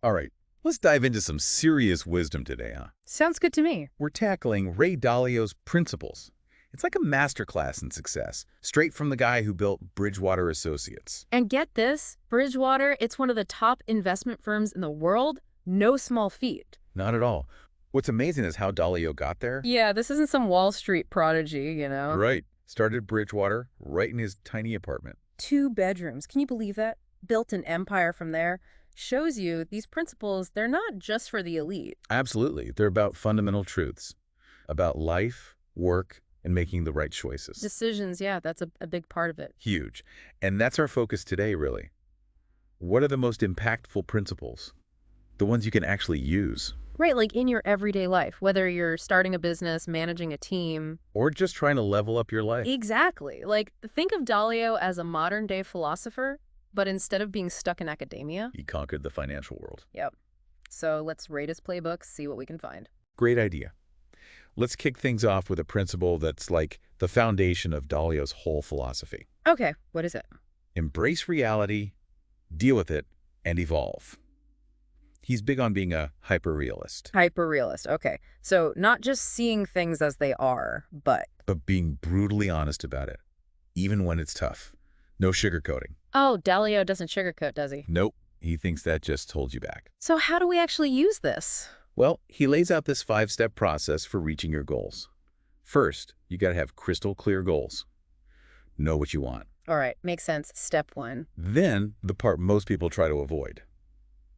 All right, let's dive into some serious wisdom today, huh? Sounds good to me. We're tackling Ray Dalio's principles. It's like a masterclass in success, straight from the guy who built Bridgewater Associates. And get this, Bridgewater, it's one of the top investment firms in the world. No small feat. Not at all. What's amazing is how Dalio got there. Yeah, this isn't some Wall Street prodigy. Right. Started Bridgewater right in his tiny apartment. 2 bedrooms. Can you believe that? Built an empire from there. Shows you these principles, they're not just for the elite. Absolutely. They're about fundamental truths, about life, work, and making the right choices. Decisions, yeah, that's a big part of it. Huge. And that's our focus today, really. What are the most impactful principles? The ones you can actually use. Right, like in your everyday life, whether you're starting a business, managing a team. Or just trying to level up your life. Exactly. Like, think of Dalio as a modern-day philosopher, but instead of being stuck in academia. He conquered the financial world. Yep. So let's rate his playbook, see what we can find. Great idea. Let's kick things off with a principle that's like the foundation of Dalio's whole philosophy. Okay, what is it? Embrace reality, deal with it, and evolve. He's big on being a hyper-realist. Hyper-realist, okay. So not just seeing things as they are, but being brutally honest about it, even when it's tough. No sugarcoating. oh, Dalio doesn't sugarcoat, does he? Nope, he thinks that just holds you back. So how do we actually use this? Well, he lays out this 5-step process for reaching your goals. First, you got to have crystal clear goals. Know what you want. All right, makes sense. Step 1. Then, the part most people try to avoid.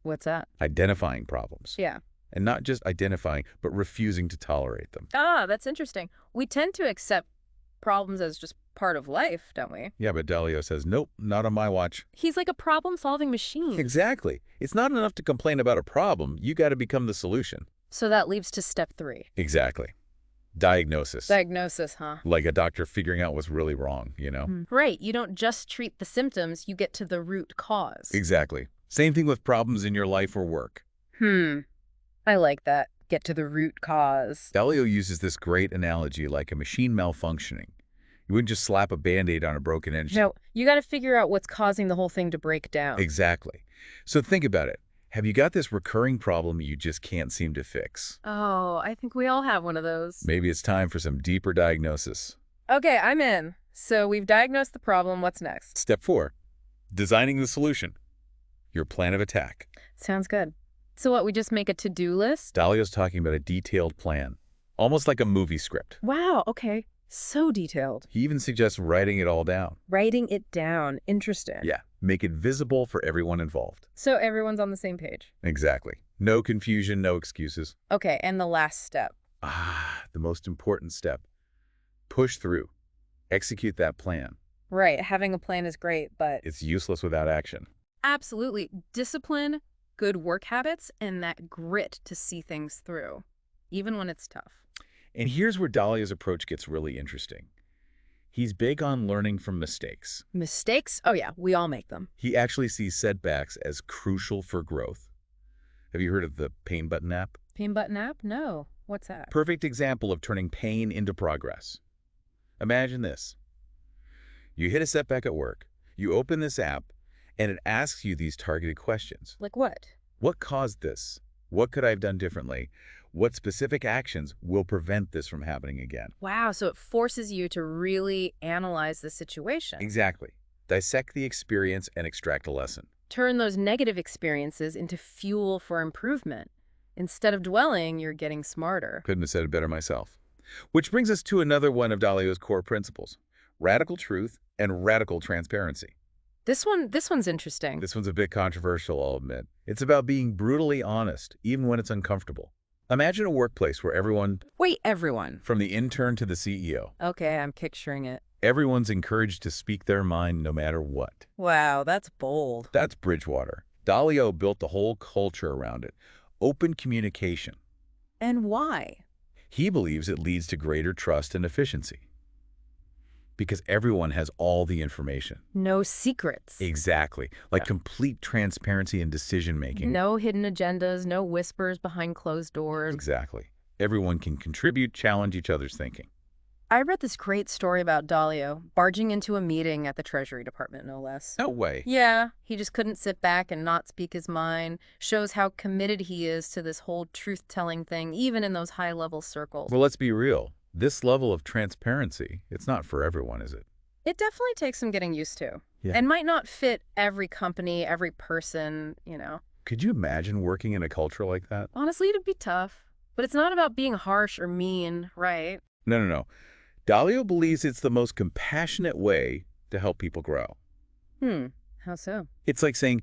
What's that? Identifying problems. Yeah. And not just identifying, but refusing to tolerate them. Ah, that's interesting. We tend to accept problems as just part of life, don't we? Yeah, but Dalio says, nope, not on my watch. He's like a problem-solving machine. Exactly. It's not enough to complain about a problem. You got to become the solution. So that leads to step 3. Exactly. Diagnosis. Diagnosis, huh? Like a doctor figuring out what's really wrong, you know? Right, you don't just treat the symptoms, you get to the root cause. Exactly. Same thing with problems in your life or work. I like that. Get to the root cause. Dalio uses this great analogy like a machine malfunctioning. You wouldn't just slap a Band-Aid on a broken engine. No, you got to figure out what's causing the whole thing to break down. Exactly. So think about it. Have you got this recurring problem you just can't seem to fix? Oh, I think we all have one of those. Maybe it's time for some deeper diagnosis. Okay, I'm in. So we've diagnosed the problem. What's next? Step 4, designing the solution. Your plan of attack. Sounds good. So what, we just make a to-do list? Dalio's talking about a detailed plan, almost like a movie script. Wow, okay. So detailed. He even suggests writing it all down. Writing it down. Interesting. Yeah, make it visible for everyone involved. So everyone's on the same page. Exactly. No confusion, no excuses. Okay, and the last step. The most important step. Push through. Execute that plan. Right, having a plan is great, but... It's useless without action. Absolutely. Discipline, good work habits, and that grit to see things through, even when it's tough. And here's where Dalio's approach gets really interesting. He's big on learning from mistakes. Mistakes? Oh yeah, we all make them. He actually sees setbacks as crucial for growth. Have you heard of the Pain Button app? Pain button app? No. What's that? Perfect example of turning pain into progress. Imagine this. You hit a setback at work, you open this app, and it asks you these targeted questions. Like what? What caused this? What could I have done differently? What specific actions will prevent this from happening again? Wow, so it forces you to really analyze the situation. Exactly. Dissect the experience and extract a lesson. Turn those negative experiences into fuel for improvement. Instead of dwelling, you're getting smarter. Couldn't have said it better myself. Which brings us to another one of Dalio's core principles: radical truth and radical transparency. This one's interesting. This one's a bit controversial, I'll admit. It's about being brutally honest, even when it's uncomfortable. Imagine a workplace where everyone, Wait, everyone. from the intern to the CEO, Okay, I'm picturing it. everyone's encouraged to speak their mind no matter what. Wow, that's bold. That's Bridgewater. Dalio built the whole culture around it. Open communication. And why? He believes it leads to greater trust and efficiency. Because everyone has all the information. No secrets. Exactly. Like complete transparency in decision-making. No hidden agendas, no whispers behind closed doors. Exactly. Everyone can contribute, challenge each other's thinking. I read this great story about Dalio barging into a meeting at the Treasury Department, no less. No way. Yeah, he just couldn't sit back and not speak his mind. Shows how committed he is to this whole truth-telling thing, even in those high-level circles. Well, let's be real. This level of transparency, it's not for everyone, is it? It definitely takes some getting used to. Yeah. And might not fit every company, every person. Could you imagine working in a culture like that? Honestly, it'd be tough. But it's not about being harsh or mean, right? No, no, no. Dalio believes it's the most compassionate way to help people grow. How so? It's like saying,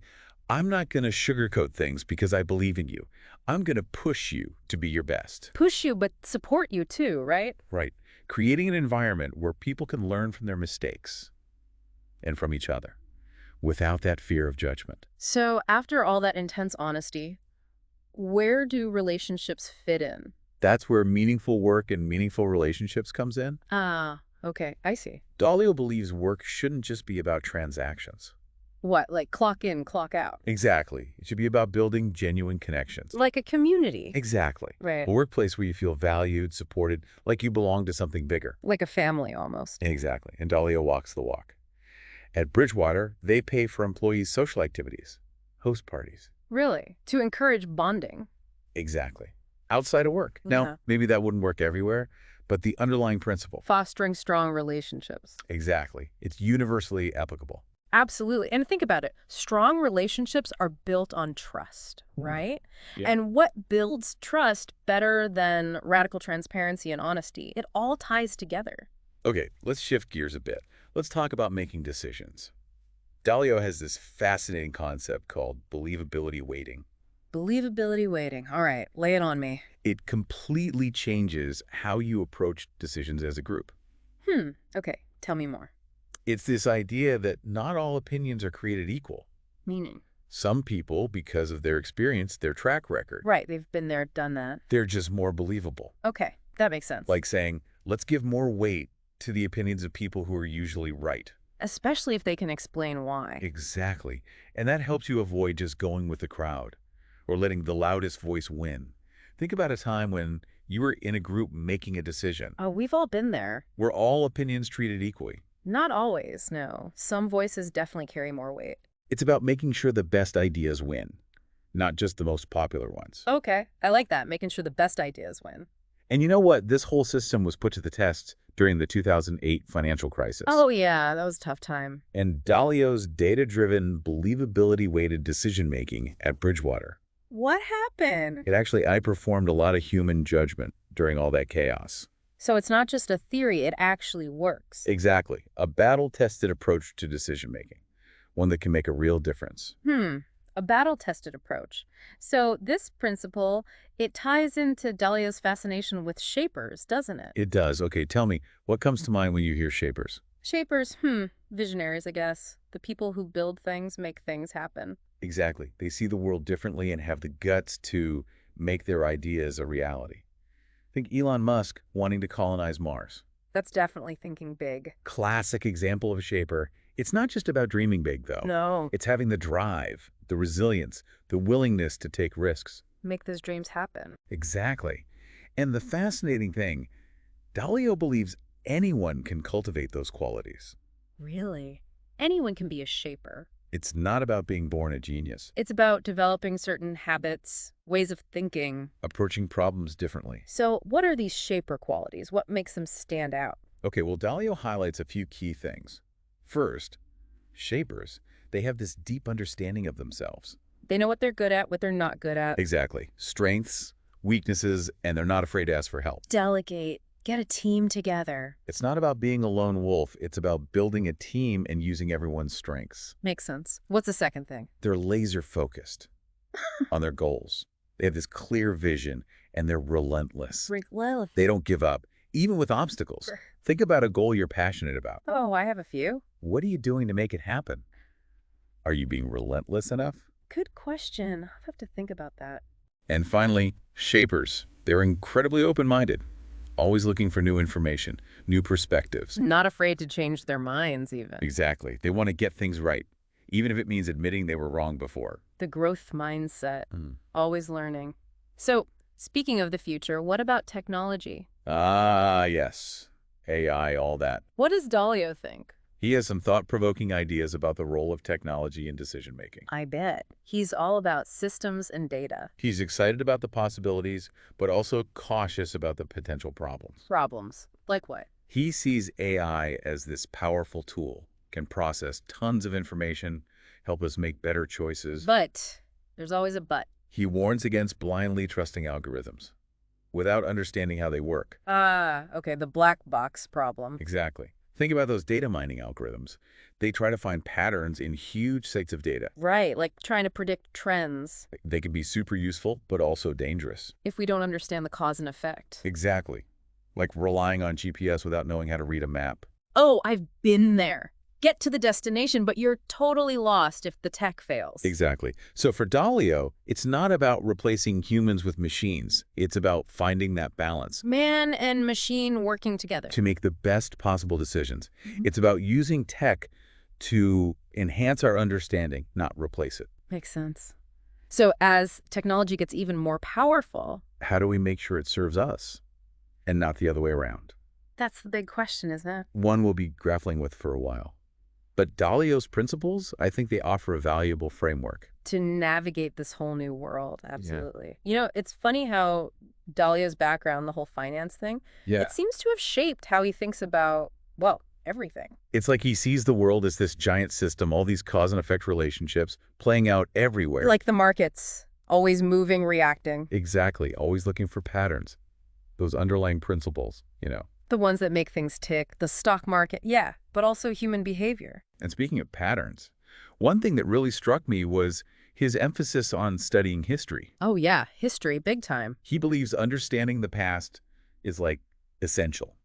I'm not going to sugarcoat things because I believe in you. I'm going to push you to be your best. Push you, but support you too, right? Right. Creating an environment where people can learn from their mistakes and from each other without that fear of judgment. So after all that intense honesty, where do relationships fit in? That's where meaningful work and meaningful relationships comes in. Ah, okay, I see. Dalio believes work shouldn't just be about transactions. What, like clock in, clock out? Exactly. It should be about building genuine connections. Like a community. Exactly. Right. A workplace where you feel valued, supported, like you belong to something bigger. Like a family almost. Exactly. And Dalio walks the walk. At Bridgewater, they pay for employees' social activities, host parties. Really? To encourage bonding. Exactly. Outside of work. Yeah. Now, maybe that wouldn't work everywhere, but the underlying principle. Fostering strong relationships. Exactly. It's universally applicable. Absolutely. And think about it. Strong relationships are built on trust, right? Yeah. And what builds trust better than radical transparency and honesty? It all ties together. Okay, let's shift gears a bit. Let's talk about making decisions. Dalio has this fascinating concept called believability weighting. Believability weighting. All right, lay it on me. It completely changes how you approach decisions as a group. Okay, tell me more. It's this idea that not all opinions are created equal. Meaning? Some people, because of their experience, their track record, Right, they've been there, done that. they're just more believable. Okay, that makes sense. Like saying, let's give more weight to the opinions of people who are usually right. Especially if they can explain why. Exactly. And that helps you avoid just going with the crowd or letting the loudest voice win. Think about a time when you were in a group making a decision. Oh, we've all been there. Were all opinions treated equally? Not always, no. Some voices definitely carry more weight. It's about making sure the best ideas win, not just the most popular ones. Okay, I like that, making sure the best ideas win. And you know what? This whole system was put to the test during the 2008 financial crisis. Oh yeah, that was a tough time. And Dalio's data-driven, believability-weighted decision-making at Bridgewater. What happened? It actually outperformed a lot of human judgment during all that chaos. So it's not just a theory, it actually works. Exactly. A battle-tested approach to decision-making. One that can make a real difference. A battle-tested approach. So this principle, it ties into Dalio's fascination with shapers, doesn't it? It does. Okay, tell me, what comes to mind when you hear shapers? Shapers, visionaries, I guess. The people who build things, make things happen. Exactly. They see the world differently and have the guts to make their ideas a reality. Think Elon Musk wanting to colonize Mars. That's definitely thinking big. Classic example of a shaper. It's not just about dreaming big, though. No. It's having the drive, the resilience, the willingness to take risks. Make those dreams happen. Exactly. And the fascinating thing, Dalio believes anyone can cultivate those qualities. Really? Anyone can be a shaper. It's not about being born a genius. It's about developing certain habits, ways of thinking. Approaching problems differently. So what are these shaper qualities? What makes them stand out? Okay, well, Dalio highlights a few key things. First, shapers, they have this deep understanding of themselves. They know what they're good at, what they're not good at. Exactly. Strengths, weaknesses, and they're not afraid to ask for help. Delegate. Get a team together. It's not about being a lone wolf. It's about building a team and using everyone's strengths. Makes sense. What's the second thing? They're laser focused on their goals. They have this clear vision and they're relentless. They don't give up, even with obstacles. Think about a goal you're passionate about. Oh, I have a few. What are you doing to make it happen? Are you being relentless enough? Good question. I'll have to think about that. And finally, shapers. They're incredibly open-minded, always looking for new information, new perspectives. Not afraid to change their minds, even. Exactly. They want to get things right, even if it means admitting they were wrong before. The growth mindset. Always learning. So, speaking of the future, what about technology? Ah, yes. AI, all that. What does Dalio think? He has some thought-provoking ideas about the role of technology in decision-making. I bet. He's all about systems and data. He's excited about the possibilities, but also cautious about the potential problems. Problems. Like what? He sees AI as this powerful tool, can process tons of information, help us make better choices. But there's always a but. He warns against blindly trusting algorithms without understanding how they work. Okay, the black box problem. Exactly. Think about those data mining algorithms. They try to find patterns in huge sets of data. Right, like trying to predict trends. They can be super useful, but also dangerous. If we don't understand the cause and effect. Exactly. Like relying on GPS without knowing how to read a map. Oh, I've been there. Get to the destination, but you're totally lost if the tech fails. Exactly. So for Dalio, it's not about replacing humans with machines. It's about finding that balance Man and machine working together. to make the best possible decisions. It's about using tech to enhance our understanding, not replace it. Makes sense. So as technology gets even more powerful, How do we make sure it serves us and not the other way around? that's the big question, isn't it? One we'll be grappling with for a while. But Dalio's principles, I think they offer a valuable framework. To navigate this whole new world, absolutely. You know, it's funny how Dalio's background, the whole finance thing, it seems to have shaped how he thinks about, well, everything. It's like he sees the world as this giant system, all these cause and effect relationships playing out everywhere. Like the markets, always moving, reacting. Exactly. Always looking for patterns. Those underlying principles, The ones that make things tick, the stock market, yeah, but also human behavior. And speaking of patterns, one thing that really struck me was his emphasis on studying history. Oh yeah, history, big time. He believes understanding the past is like essential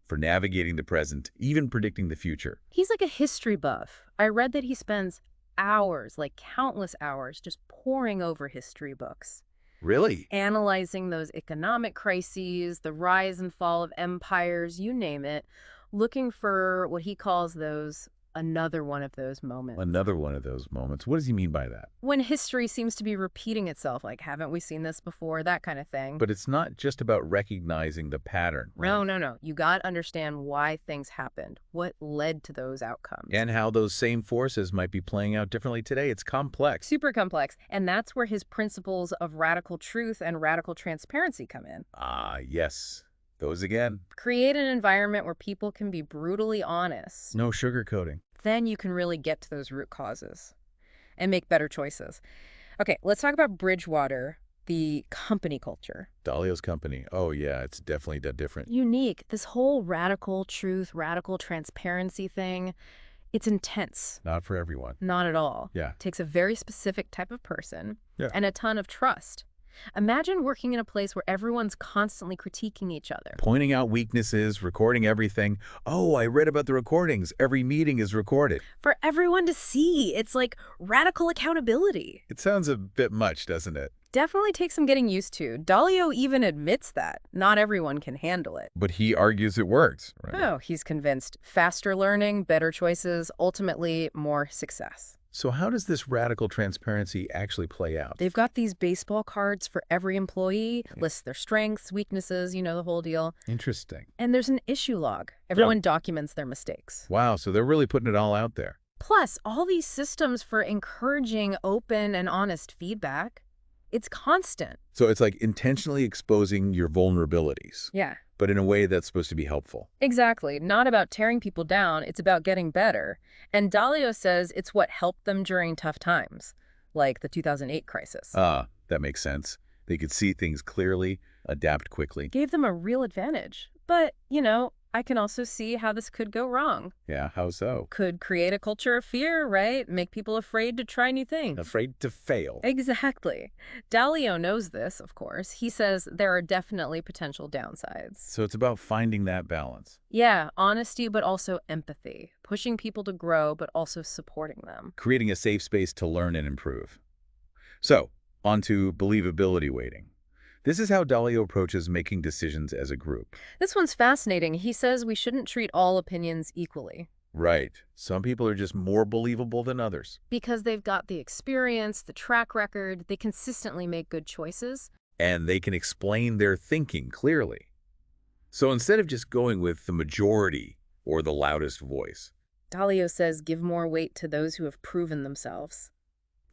for navigating the present, even predicting the future. He's like a history buff. I read that he spends hours, like countless hours, just poring over history books. Really? Analyzing those economic crises, the rise and fall of empires, you name it, looking for what he calls another one of those moments. Another one of those moments. What does he mean by that? When history seems to be repeating itself, like, haven't we seen this before? That kind of thing. But it's not just about recognizing the pattern. No, no, no. You got to understand why things happened, what led to those outcomes. And how those same forces might be playing out differently today. It's complex. Super complex. And that's where his principles of radical truth and radical transparency come in. Ah, yes. Those again. Create an environment where people can be brutally honest. No sugarcoating. Then you can really get to those root causes and make better choices. Okay, let's talk about Bridgewater, the company culture. Dalio's company. Oh, yeah, it's definitely different. Unique. This whole radical truth, radical transparency thing, it's intense. Not for everyone. Not at all. Yeah. Takes a very specific type of person Yeah. and a ton of trust. Imagine working in a place where everyone's constantly critiquing each other. Pointing out weaknesses, recording everything. Oh, I read about the recordings. Every meeting is recorded. For everyone to see. It's like radical accountability. It sounds a bit much, doesn't it? Definitely takes some getting used to. Dalio even admits that. Not everyone can handle it. But he argues it works. Right? Oh, he's convinced. Faster learning, better choices, ultimately more success. So how does this radical transparency actually play out? They've got these baseball cards for every employee, lists their strengths, weaknesses, the whole deal. Interesting. And there's an issue log. Everyone documents their mistakes. Wow, so they're really putting it all out there. Plus, all these systems for encouraging open and honest feedback. It's constant. So it's like intentionally exposing your vulnerabilities. Yeah. But in a way that's supposed to be helpful. Exactly. Not about tearing people down. It's about getting better. And Dalio says it's what helped them during tough times, like the 2008 crisis. Ah, that makes sense. They could see things clearly, adapt quickly. Gave them a real advantage. But, I can also see how this could go wrong. Yeah, how so? Could create a culture of fear, right? Make people afraid to try new things. Afraid to fail. Exactly. Dalio knows this, of course. He says there are definitely potential downsides. So it's about finding that balance. Yeah, honesty, but also empathy. Pushing people to grow, but also supporting them. Creating a safe space to learn and improve. So, on to believability weighting. This is how Dalio approaches making decisions as a group. This one's fascinating. He says we shouldn't treat all opinions equally. Right. Some people are just more believable than others. Because they've got the experience, the track record, they consistently make good choices. And they can explain their thinking clearly. So instead of just going with the majority or the loudest voice. Dalio says give more weight to those who have proven themselves.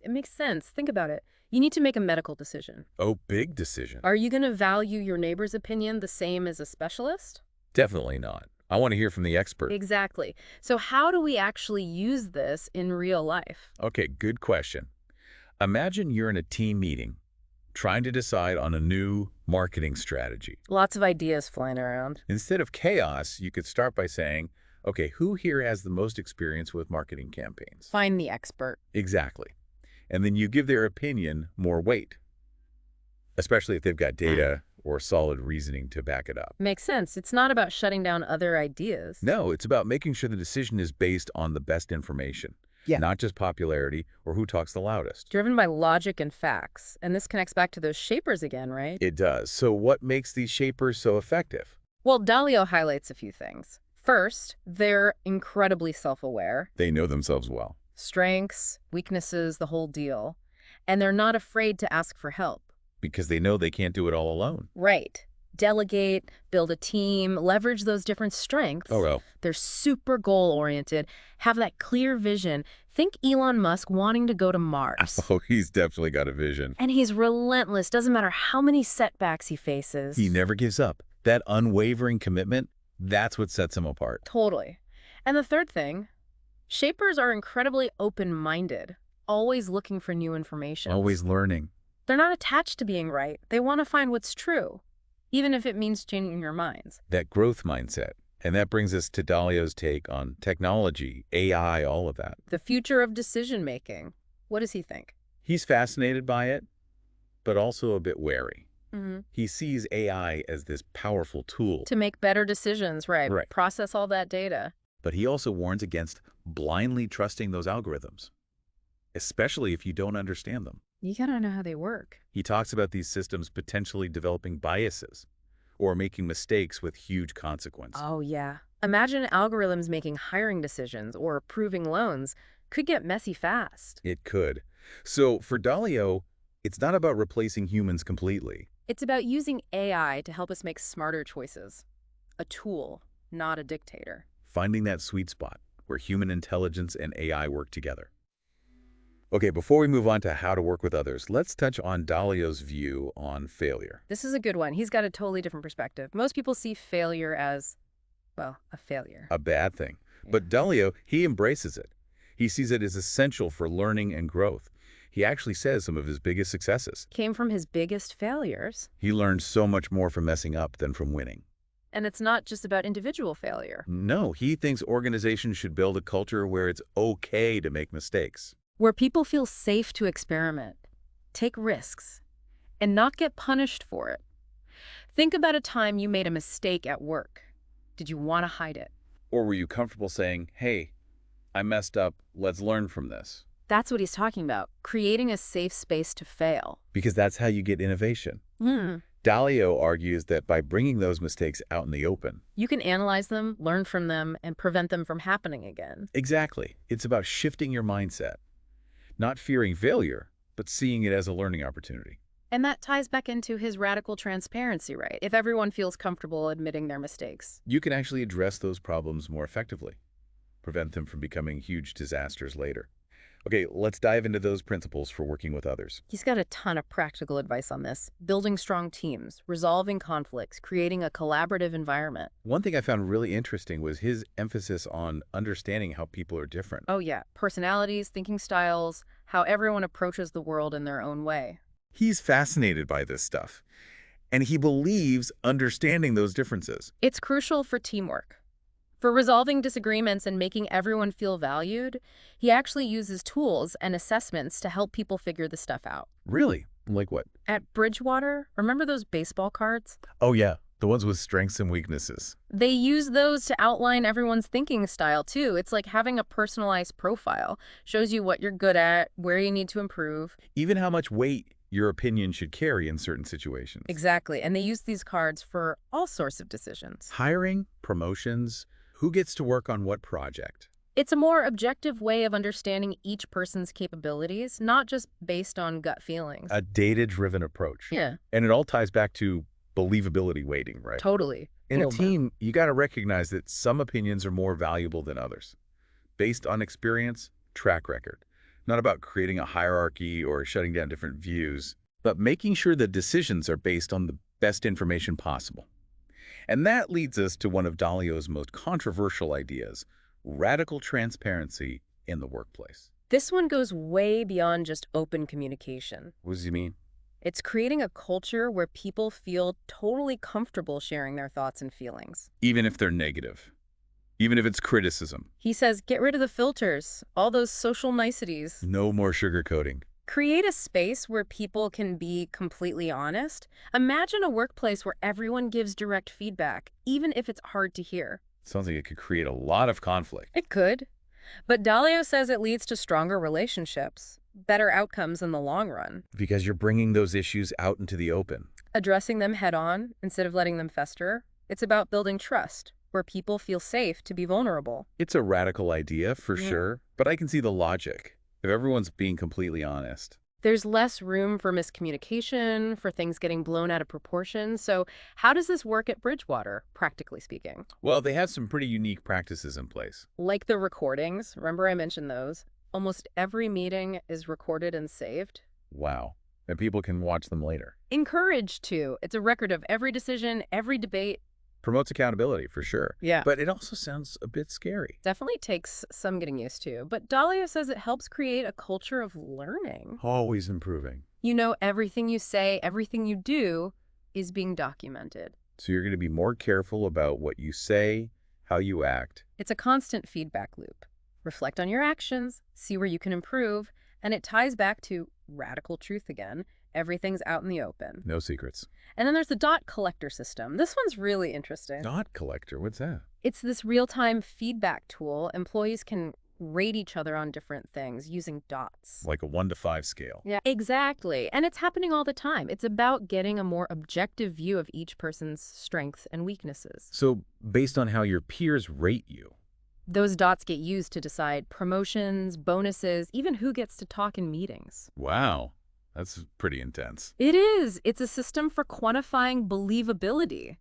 It makes sense. Think about it. You need to make a medical decision. Oh, big decision. Are you going to value your neighbor's opinion the same as a specialist? Definitely not. I want to hear from the expert. Exactly. So how do we actually use this in real life? Okay, good question. Imagine you're in a team meeting trying to decide on a new marketing strategy. Lots of ideas flying around. Instead of chaos, you could start by saying, okay, who here has the most experience with marketing campaigns? Find the expert. Exactly. And then you give their opinion more weight, especially if they've got data or solid reasoning to back it up. Makes sense. It's not about shutting down other ideas. No, it's about making sure the decision is based on the best information, not just popularity or who talks the loudest. Driven by logic and facts. And this connects back to those shapers again, right? It does. So what makes these shapers so effective? Well, Dalio highlights a few things. First, they're incredibly self-aware. They know themselves well. Strengths, weaknesses, the whole deal. And they're not afraid to ask for help. Because they know they can't do it all alone. Right. Delegate, build a team, leverage those different strengths. Oh, well. They're super goal-oriented, have that clear vision. Think Elon Musk wanting to go to Mars. Oh, he's definitely got a vision. And he's relentless, doesn't matter how many setbacks he faces. He never gives up. That unwavering commitment, that's what sets him apart. Totally. And the third thing, shapers are incredibly open-minded, always looking for new information. Always learning. They're not attached to being right. They want to find what's true, even if it means changing your minds. That growth mindset. And that brings us to Dalio's take on technology, AI, all of that. The future of decision-making. What does he think? He's fascinated by it, but also a bit wary. Mm-hmm. He sees AI as this powerful tool. To make better decisions, right. Process all that data. But he also warns against blindly trusting those algorithms, especially if you don't understand them. You gotta know how they work. He talks about these systems potentially developing biases or making mistakes with huge consequence. Oh, yeah. Imagine algorithms making hiring decisions or approving loans. Could get messy fast. It could. So for Dalio, it's not about replacing humans completely. It's about using AI to help us make smarter choices. A tool, not a dictator. Finding that sweet spot where human intelligence and AI work together. Okay, before we move on to how to work with others, let's touch on Dalio's view on failure. This is a good one. He's got a totally different perspective. Most people see failure as, well, a failure. A bad thing. Yeah. But Dalio, he embraces it. He sees it as essential for learning and growth. He actually says some of his biggest successes came from his biggest failures. He learned so much more from messing up than from winning. And it's not just about individual failure. No, he thinks organizations should build a culture where it's okay to make mistakes. Where people feel safe to experiment, take risks, and not get punished for it. Think about a time you made a mistake at work. Did you want to hide it? Or were you comfortable saying, hey, I messed up, let's learn from this? That's what he's talking about, creating a safe space to fail. Because that's how you get innovation. Dalio argues that by bringing those mistakes out in the open, you can analyze them, learn from them, and prevent them from happening again. Exactly. It's about shifting your mindset. Not fearing failure, but seeing it as a learning opportunity. And that ties back into his radical transparency, right? If everyone feels comfortable admitting their mistakes, you can actually address those problems more effectively, prevent them from becoming huge disasters later. Okay, let's dive into those principles for working with others. He's got a ton of practical advice on this. Building strong teams, resolving conflicts, creating a collaborative environment. One thing I found really interesting was his emphasis on understanding how people are different. Oh yeah, personalities, thinking styles, how everyone approaches the world in their own way. He's fascinated by this stuff, and he believes understanding those differences. It's crucial for teamwork. For resolving disagreements and making everyone feel valued, he actually uses tools and assessments to help people figure the stuff out. Really? Like what? At Bridgewater, remember those baseball cards? Oh yeah, the ones with strengths and weaknesses. They use those to outline everyone's thinking style too. It's like having a personalized profile. Shows you what you're good at, where you need to improve. Even how much weight your opinion should carry in certain situations. Exactly, and they use these cards for all sorts of decisions. Hiring, promotions, who gets to work on what project? It's a more objective way of understanding each person's capabilities, not just based on gut feelings. A data-driven approach. Yeah. And it all ties back to believability weighting, right? Totally. In a team, you got to recognize that some opinions are more valuable than others, based on experience, track record. Not about creating a hierarchy or shutting down different views, but making sure that decisions are based on the best information possible. And that leads us to one of Dalio's most controversial ideas, radical transparency in the workplace. This one goes way beyond just open communication. What does he mean? It's creating a culture where people feel totally comfortable sharing their thoughts and feelings. Even if they're negative. Even if it's criticism. He says, get rid of the filters, all those social niceties. No more sugarcoating. Create a space where people can be completely honest. Imagine a workplace where everyone gives direct feedback, even if it's hard to hear. Sounds like it could create a lot of conflict. It could. But Dalio says it leads to stronger relationships, better outcomes in the long run. Because you're bringing those issues out into the open. Addressing them head on instead of letting them fester. It's about building trust, where people feel safe to be vulnerable. It's a radical idea, for sure, but I can see the logic. If everyone's being completely honest. There's less room for miscommunication, for things getting blown out of proportion. So how does this work at Bridgewater, practically speaking? Well, they have some pretty unique practices in place. Like the recordings. Remember I mentioned those? Almost every meeting is recorded and saved. Wow. And people can watch them later. Encouraged to. It's a record of every decision, every debate. Promotes accountability, for sure. Yeah. But it also sounds a bit scary. Definitely takes some getting used to. But Dalio says it helps create a culture of learning. Always improving. You know, everything you say, everything you do is being documented. So you're going to be more careful about what you say, how you act. It's a constant feedback loop. Reflect on your actions, see where you can improve, and it ties back to radical truth again. Everything's out in the open. No secrets. And then there's the dot collector system. This one's really interesting. Dot collector? What's that? It's this real-time feedback tool. Employees can rate each other on different things using dots. Like a 1 to 5 scale. Yeah, exactly. And it's happening all the time. It's about getting a more objective view of each person's strengths and weaknesses. So based on how your peers rate you. Those dots get used to decide promotions, bonuses, even who gets to talk in meetings. Wow. That's pretty intense. It is. It's a system for quantifying believability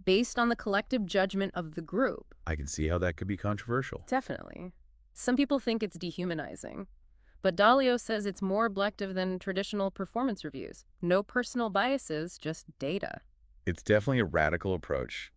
based on the collective judgment of the group. I can see how that could be controversial. Definitely. Some people think it's dehumanizing, but Dalio says it's more objective than traditional performance reviews. No personal biases, just data. It's definitely a radical approach.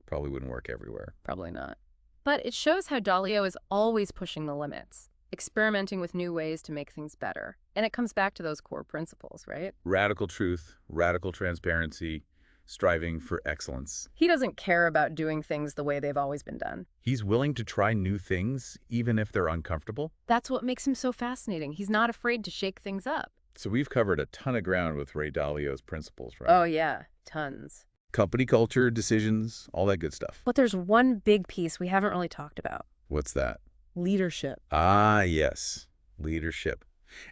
Probably wouldn't work everywhere. Probably not. But it shows how Dalio is always pushing the limits, experimenting with new ways to make things better. And it comes back to those core principles, right? Radical truth, radical transparency, striving for excellence. He doesn't care about doing things the way they've always been done. He's willing to try new things, even if they're uncomfortable. That's what makes him so fascinating. He's not afraid to shake things up. So we've covered a ton of ground with Ray Dalio's principles, right? Oh, yeah. Tons. Company culture, decisions, all that good stuff. But there's one big piece we haven't really talked about. What's that? Leadership. Ah, yes. Leadership.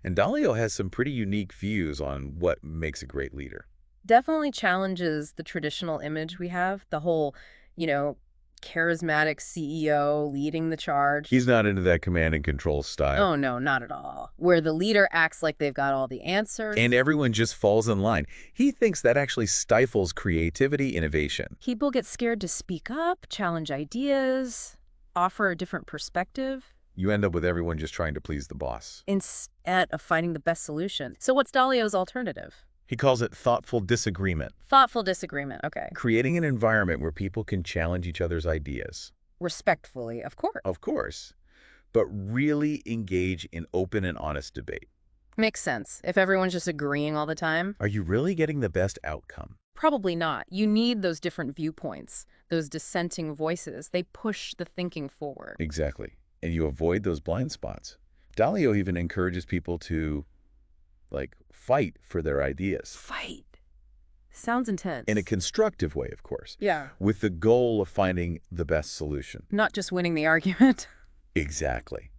And Dalio has some pretty unique views on what makes a great leader. Definitely challenges the traditional image we have, the whole, charismatic CEO leading the charge. He's not into that command and control style. Oh, no, not at all. Where the leader acts like they've got all the answers. And everyone just falls in line. He thinks that actually stifles creativity, innovation. People get scared to speak up, challenge ideas, offer a different perspective. You end up with everyone just trying to please the boss. Instead of finding the best solution. So what's Dalio's alternative? He calls it thoughtful disagreement. Thoughtful disagreement, okay. Creating an environment where people can challenge each other's ideas. Respectfully, of course. Of course. But really engage in open and honest debate. Makes sense. If everyone's just agreeing all the time. Are you really getting the best outcome? Probably not. You need those different viewpoints, those dissenting voices. They push the thinking forward. Exactly. And you avoid those blind spots. Dalio even encourages people to, fight for their ideas. Fight. Sounds intense. In a constructive way, of course. Yeah. With the goal of finding the best solution. Not just winning the argument. Exactly.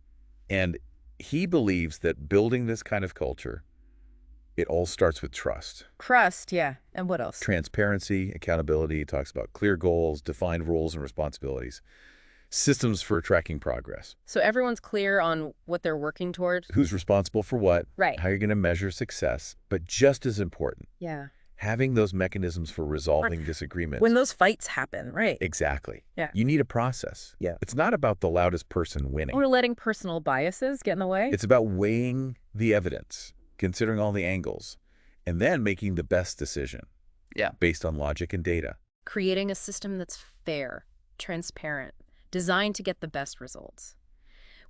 And he believes that building this kind of culture, it all starts with trust. Trust, yeah. And what else? Transparency, accountability. He talks about clear goals, defined roles and responsibilities. Systems for tracking progress. So everyone's clear on what they're working toward? Who's responsible for what? Right. How you're going to measure success. But just as important, yeah, Having those mechanisms for resolving disagreements. When those fights happen, right? Exactly. Yeah. You need a process. Yeah. It's not about the loudest person winning. Or letting personal biases get in the way. It's about weighing the evidence, considering all the angles, and then making the best decision. Yeah. Based on logic and data. Creating a system that's fair, transparent, designed to get the best results.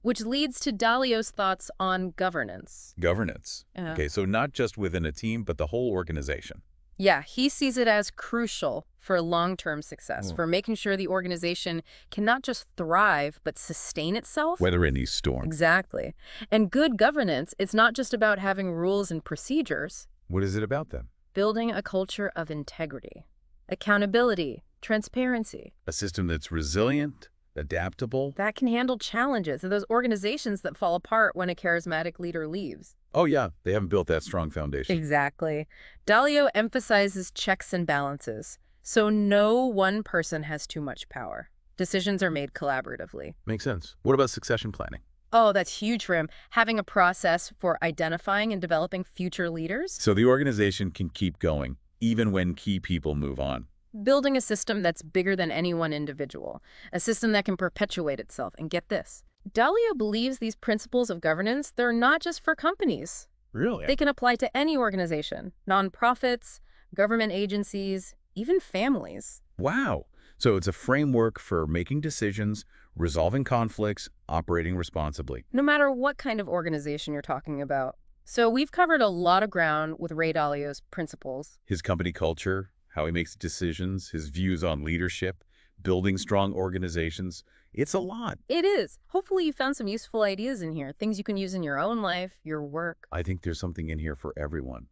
Which leads to Dalio's thoughts on governance. Governance. Yeah. Okay, so not just within a team, but the whole organization. Yeah, he sees it as crucial for long-term success, for making sure the organization can not just thrive, but sustain itself. Weather any storm. Exactly. And good governance, it's not just about having rules and procedures. What is it about then? Building a culture of integrity, accountability, transparency. A system that's resilient, adaptable. That can handle challenges and those organizations that fall apart when a charismatic leader leaves. Oh yeah, they haven't built that strong foundation. Exactly. Dalio emphasizes checks and balances, so no one person has too much power. Decisions are made collaboratively. Makes sense. What about succession planning? Oh, that's huge for him. Having a process for identifying and developing future leaders. So the organization can keep going, even when key people move on. Building a system that's bigger than any one individual. A system that can perpetuate itself. And get this. Dalio believes these principles of governance, they're not just for companies. Really? They can apply to any organization, nonprofits, government agencies, even families. Wow. So it's a framework for making decisions, resolving conflicts, operating responsibly. No matter what kind of organization you're talking about. So we've covered a lot of ground with Ray Dalio's principles. His company culture, how he makes decisions, his views on leadership, building strong organizations. It's a lot. It is. Hopefully you found some useful ideas in here, things you can use in your own life, your work. I think there's something in here for everyone.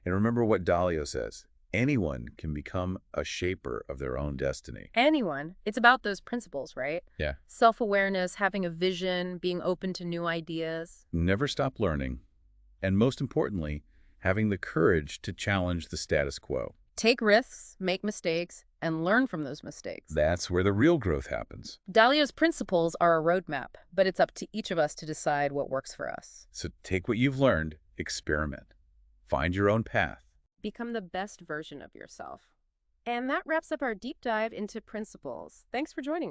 And remember what Dalio says. Anyone can become a shaper of their own destiny. Anyone. It's about those principles, right? Yeah. Self-awareness, having a vision, being open to new ideas. Never stop learning. And most importantly, having the courage to challenge the status quo. Take risks, make mistakes, and learn from those mistakes. That's where the real growth happens. Dalio's principles are a roadmap, but it's up to each of us to decide what works for us. So take what you've learned, experiment. Find your own path. Become the best version of yourself. And that wraps up our deep dive into principles. Thanks for joining us.